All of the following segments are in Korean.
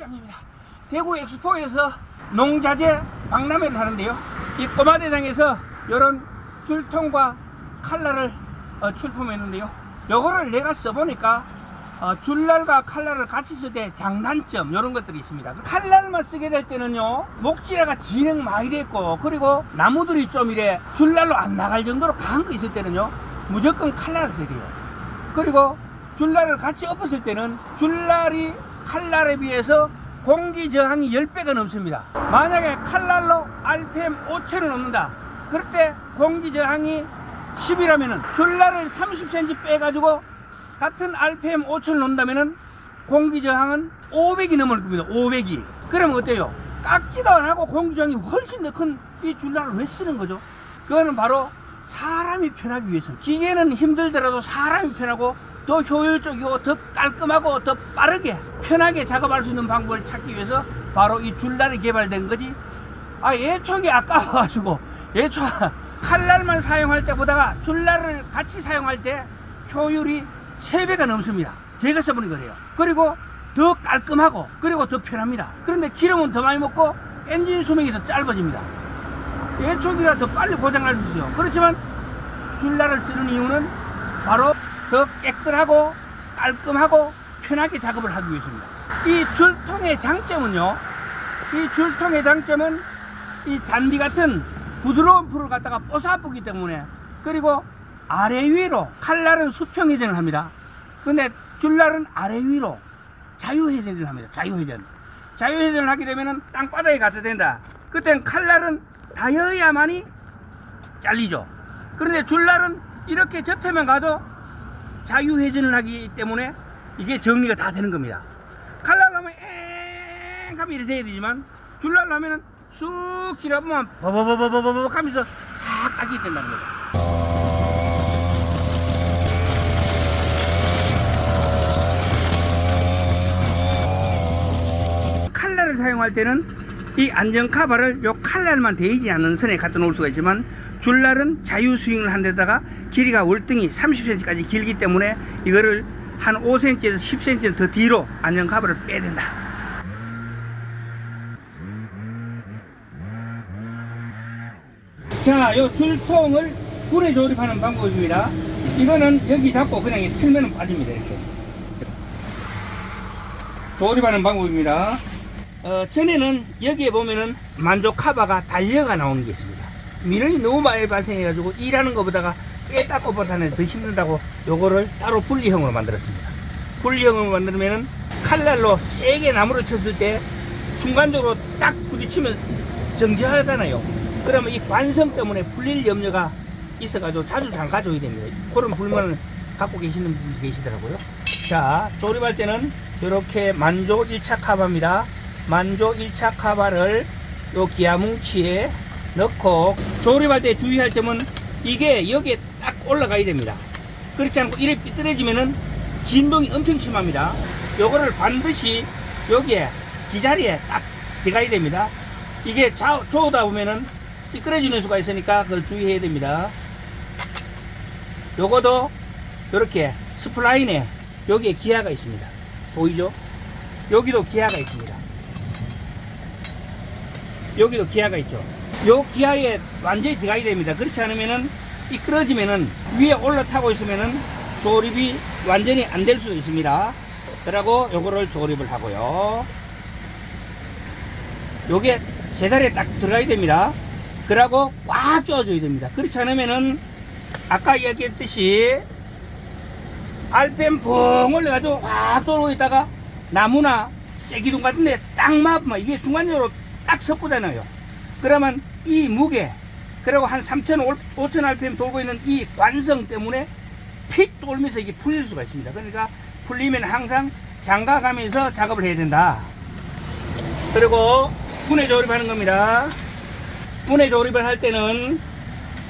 대장입니다. 대구 엑스포에서 농자재 박람회를 하는데요. 이 꼬마대장에서 이런 줄통과 칼날을 출품했는데요. 요거를 내가 써보니까 줄날과 칼날을 같이 쓸 때 장단점 이런 것들이 있습니다. 칼날만 쓰게 될 때는요, 목지라가 진행 많이 됐고, 그리고 나무들이 좀 이래 줄날로 안 나갈 정도로 강한 거 있을 때는요, 무조건 칼날을 써야 돼요. 그리고 줄날을 같이 엎었을 때는 줄날이 칼날에 비해서 공기 저항이 10배가 넘습니다. 만약에 칼날로 RPM 5000을 넘는다, 그럴 때 공기 저항이 10이라면은 줄날을 30cm 빼가지고 같은 RPM 5000을 넘는다면은 공기 저항은 500이 넘을 겁니다. 500이. 그러면 어때요? 깎지도 안 하고 공기 저항이 훨씬 더 큰 이 줄날을 왜 쓰는 거죠? 그거는 바로 사람이 편하기 위해서. 기계는 힘들더라도 사람이 편하고 더 효율적이고 더 깔끔하고 더 빠르게 편하게 작업할 수 있는 방법을 찾기 위해서 바로 이 줄날이 개발된 거지. 예초기 아까워가지고 예초 칼날만 사용할 때보다가 줄날을 같이 사용할 때 효율이 3배가 넘습니다. 제가 써보니 그래요. 그리고 더 깔끔하고 그리고 더 편합니다. 그런데 기름은 더 많이 먹고 엔진 수명이 더 짧아집니다. 예초기라 더 빨리 고장날 수 있어요. 그렇지만 줄날을 쓰는 이유는 바로 더 깨끗하고 깔끔하고 편하게 작업을 하기 위해서입니다. 이 줄통의 장점은요, 이 줄통의 장점은 이 잔디 같은 부드러운 풀을 갖다가 뽀사쁘기 때문에, 그리고 아래 위로, 칼날은 수평 회전을 합니다. 근데 줄날은 아래 위로 자유회전을 합니다. 자유회전을 하게 되면은 땅바닥에 갖다 댄다. 그땐 칼날은 닿아야만이 잘리죠. 그런데 줄날은 이렇게 젖으면 가도 자유회전을 하기 때문에 이게 정리가 다 되는 겁니다. 칼날로 하면 엥 하면 이렇게 해야 되지만, 줄날로 하면은 쑥 지나보면 버버버버버버 하면서 싹 깎이 된다는 거죠. 칼날을 사용할 때는 이 안전카바를 요 칼날만 대이지 않는 선에 갖다 놓을 수가 있지만, 줄날은 자유 스윙을 한 데다가 길이가 월등히 30cm까지 길기 때문에 이거를 한 5cm에서 10cm 더 뒤로 안전카바를 빼야 된다. 자, 요 줄통을 불에 조립하는 방법입니다. 이거는 여기 잡고 그냥 틀면 빠집니다. 이렇게 조립하는 방법입니다. 전에는 여기에 보면은 만조 카바가 달려가 나오는 게 있습니다. 민원이 너무 많이 발생해가지고 일하는 것보다가 빼 닦고 보다는 더 힘들다고 요거를 따로 분리형으로 만들었습니다. 분리형으로 만들면은 칼날로 세게 나무를 쳤을 때 순간적으로 딱 부딪히면 정지하잖아요. 그러면 이 관성 때문에 풀릴 염려가 있어가지고 자주 잠가줘야 됩니다. 그런 불만을 갖고 계시는 분이 계시더라고요. 자, 조립할 때는 이렇게 만조 1차 카바입니다. 만조 1차 카바를 요 기아뭉치에 넣고, 조립할 때 주의할 점은 이게 여기에 딱 올라가야 됩니다. 그렇지 않고 이렇게 삐뚤어지면은 진동이 엄청 심합니다. 요거를 반드시 여기에 지자리에 딱 들어가야 됩니다. 이게 조우다 보면은 삐뚤어지는 수가 있으니까 그걸 주의해야 됩니다. 요거도 이렇게 스플라인에 여기에 기아가 있습니다. 보이죠? 여기도 기아가 있습니다. 여기도 기아가 있죠. 요 기아에 완전히 들어가야 됩니다. 그렇지 않으면은 미끄러지면은 위에 올라타고 있으면은 조립이 완전히 안 될 수도 있습니다. 그러고 요거를 조립을 하고요. 요게 제자리에 딱 들어가야 됩니다. 그러고 꽉 조아줘야 됩니다. 그렇지 않으면은 아까 이야기했듯이 RPM 펑 올려가지고 확 돌고 있다가 나무나 쇠기둥 같은데 딱 맞으면 이게 순간적으로 딱 섭부잖아요. 그러면 이 무게, 그리고 한 3,000, 5,000rpm 돌고 있는 이 관성 때문에 픽 돌면서 이게 풀릴 수가 있습니다. 그러니까 풀리면 항상 장가가면서 작업을 해야 된다. 그리고 분해 조립하는 겁니다. 분해 조립을 할 때는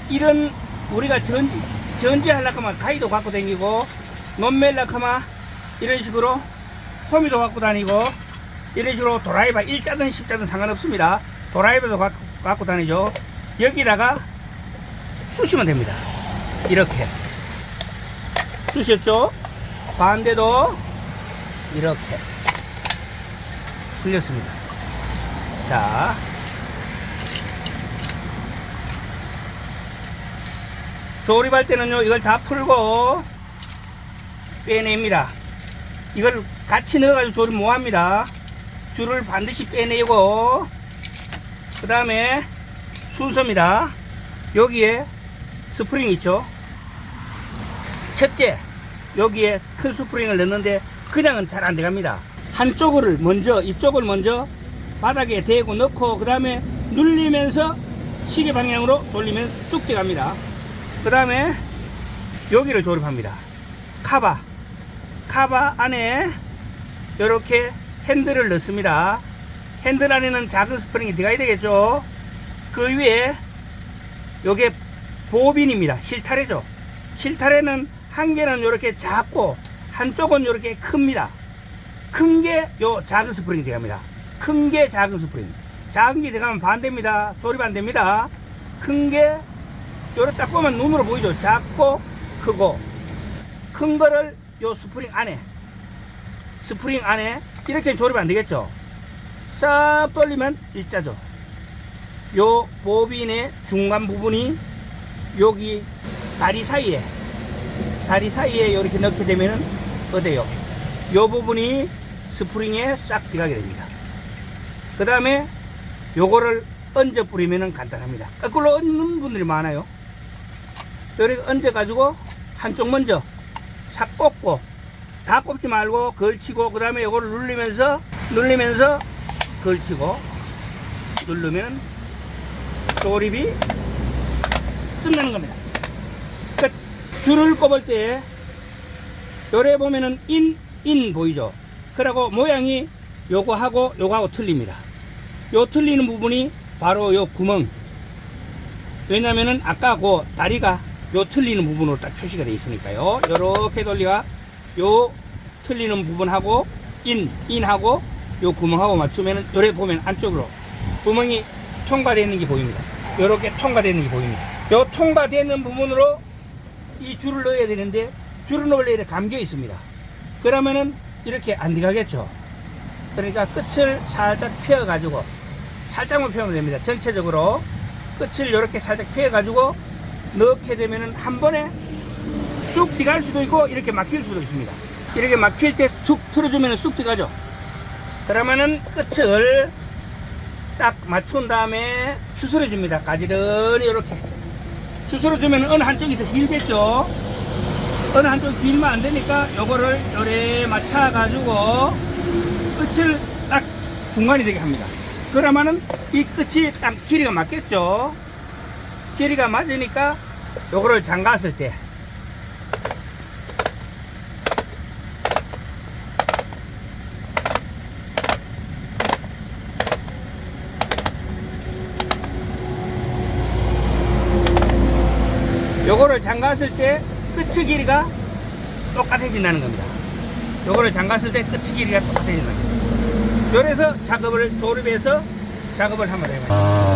이런 우리가 전지 하려고 하면 가위도 갖고 다니고, 논멜라고 하면 이런 식으로 호미도 갖고 다니고, 이런 식으로 드라이버 1자든 10자든 상관없습니다. 드라이버도 갖고 다니죠. 여기다가 쑤시면 됩니다. 이렇게 쑤셨죠? 반대도 이렇게 틀렸습니다. 자, 조립할 때는요, 이걸 다 풀고 빼냅니다. 이걸 같이 넣어가지고 조립 못합니다. 줄을 반드시 빼내고, 그 다음에 순서입니다. 여기에 스프링 있죠. 첫째, 여기에 큰 스프링을 넣는데 그냥은 잘 안 들어갑니다. 한쪽을 먼저, 이쪽을 먼저 바닥에 대고 넣고, 그 다음에 눌리면서 시계 방향으로 돌리면 쑥 들어갑니다. 그 다음에 여기를 조립합니다. 카바 안에 이렇게 핸들을 넣습니다. 핸들 안에는 작은 스프링이 들어가야 되겠죠. 그 위에 요게 보빈입니다. 실타래죠. 실타래는 한 개는 이렇게 작고 한쪽은 이렇게 큽니다. 큰 게 요 작은 스프링이 들어갑니다. 큰 게 작은 스프링. 작은 게 들어가면 반대입니다. 조립 안 됩니다. 큰 게 요래 딱 보면 눈으로 보이죠. 작고 크고, 큰 거를 요 스프링 안에 이렇게 조립 안 되겠죠. 싹 돌리면 일자죠. 요 보빈의 중간 부분이 여기 다리 사이에 이렇게 넣게 되면은 어때요? 요 부분이 스프링에 싹 들어가게 됩니다. 그 다음에 요거를 얹어 뿌리면은 간단합니다. 거꾸로 얹는 분들이 많아요. 이렇게 얹어 가지고 한쪽 먼저 싹 꽂고, 다 꼽지 말고 걸치고, 그 다음에 요거를 눌리면서 걸치고 누르면 조립이 끝나는 겁니다. 끝. 줄을 꼽을 때 요래 보면은 인 보이죠? 그리고 모양이 요거하고 틀립니다. 요 틀리는 부분이 바로 요 구멍. 왜냐면은 아까 그 다리가 요 틀리는 부분으로 딱 표시가 되어 있으니까요. 요렇게 돌리가 요 틀리는 부분하고 인하고 요 구멍하고 맞추면은 요래 보면 안쪽으로 구멍이 통과되는 게 보입니다. 요렇게 통과되는 게 보입니다. 요 통과되는 부분으로 이 줄을 넣어야 되는데 줄은 원래 이렇게 감겨 있습니다. 그러면은 이렇게 안 들어가겠죠. 그러니까 끝을 살짝 펴 가지고, 살짝만 펴면 됩니다. 전체적으로 끝을 이렇게 살짝 펴 가지고 넣게 되면은 한 번에 쑥 들어갈 수도 있고 이렇게 막힐 수도 있습니다. 이렇게 막힐 때 쑥 틀어주면 쑥 들어가죠. 그러면은 끝을 딱 맞춘 다음에 추스려 줍니다. 가지런히 이렇게 추스려 주면 어느 한쪽이 더 길겠죠. 어느 한쪽이 길면 안 되니까 요거를 요래 맞춰 가지고 끝을 딱 중간이 되게 합니다. 그러면은 이 끝이 딱 길이가 맞겠죠. 길이가 맞으니까 요거를 잠갔을 때 요거를 잠갔을 때 끝의 길이가 똑같아진다는 겁니다. 요거를 잠갔을 때 끝의 길이가 똑같아진다는 겁니다. 그래서 조립해서 작업을 한번 해봐요.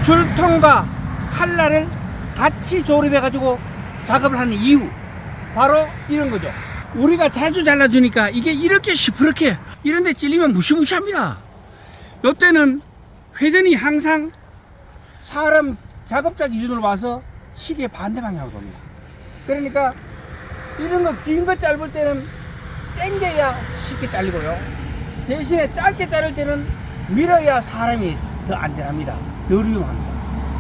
줄통과 칼날을 같이 조립해 가지고 작업을 하는 이유, 바로 이런 거죠. 우리가 자주 잘라주니까 이게 이렇게 시퍼렇게 이런데 찔리면 무시무시합니다. 요때는 회전이 항상 사람 작업자 기준으로 봐서 시계 반대 방향으로 돕니다. 그러니까 이런 거 긴 거 짧을 때는 당겨야 쉽게 잘리고요, 대신에 짧게 자를 때는 밀어야 사람이 더 안전합니다. 더 위험합니다.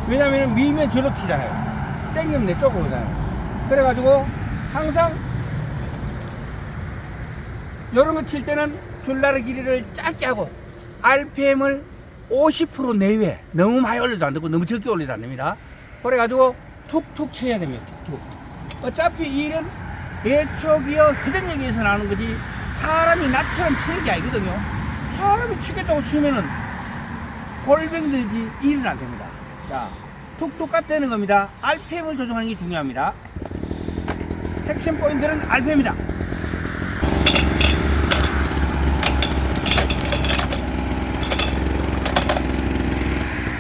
왜냐면 밀면 저로 튀잖아요. 당기면 내 쪽으로 오잖아요. 그래가지고 항상 이런 거 칠 때는 줄나르 길이를 짧게 하고 RPM을 50% 내외, 너무 많이 올려도 안 되고 너무 적게 올려도 안 됩니다. 그래가지고 툭툭 쳐야 됩니다. 툭툭. 어차피 이 일은 예초기어 회전력에서 나오는 거지 사람이 나처럼 치는 게 아니거든요. 사람이 치겠다고 치면은 골병 들기 일은 안 됩니다. 자, 툭툭 깎되는 겁니다. RPM을 조정하는 게 중요합니다. 핵심 포인트는 RPM이다.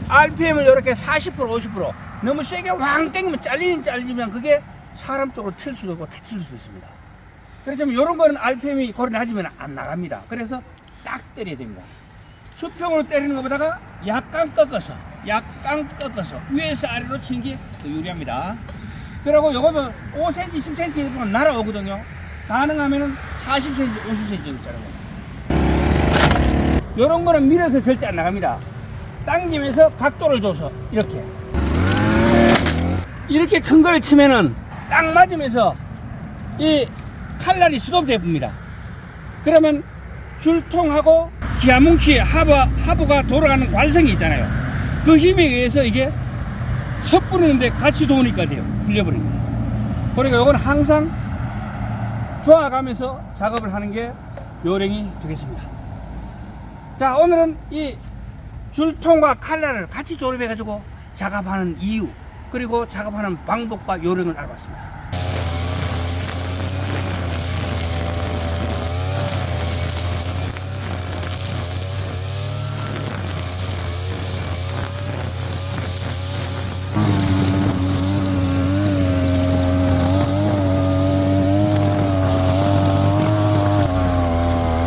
RPM을 이렇게 40% 50% 너무 세게 왕 땡기면 잘리면 그게 사람 쪽으로 튈 수도 있고 다칠 수 있습니다. 그렇지만 이런 거는 RPM이 거리 낮으면 안 나갑니다. 그래서 딱 때려야 됩니다. 수평으로 때리는 것보다가 약간 꺾어서 위에서 아래로 치는 게 더 유리합니다. 그리고 요것도 5cm 10cm 보면 날아오거든요. 가능하면은 40cm 50cm 정도 자르는 거예요. 요런 거는 밀어서 절대 안 나갑니다. 당기면서 각도를 줘서 이렇게 큰 걸 치면은 딱 맞으면서 이 칼날이 스톱돼 봅니다. 그러면 줄통하고 기아뭉치 하부가 돌아가는 관성이 있잖아요. 그 힘에 의해서 이게 섣부르는데 같이 도우니까 돼요. 풀려버립니다. 그러니까 이건 항상 좋아가면서 작업을 하는 게 요령이 되겠습니다. 자, 오늘은 이 줄통과 칼날을 같이 조립해 가지고 작업하는 이유, 그리고 작업하는 방법과 요령을 알아봤습니다.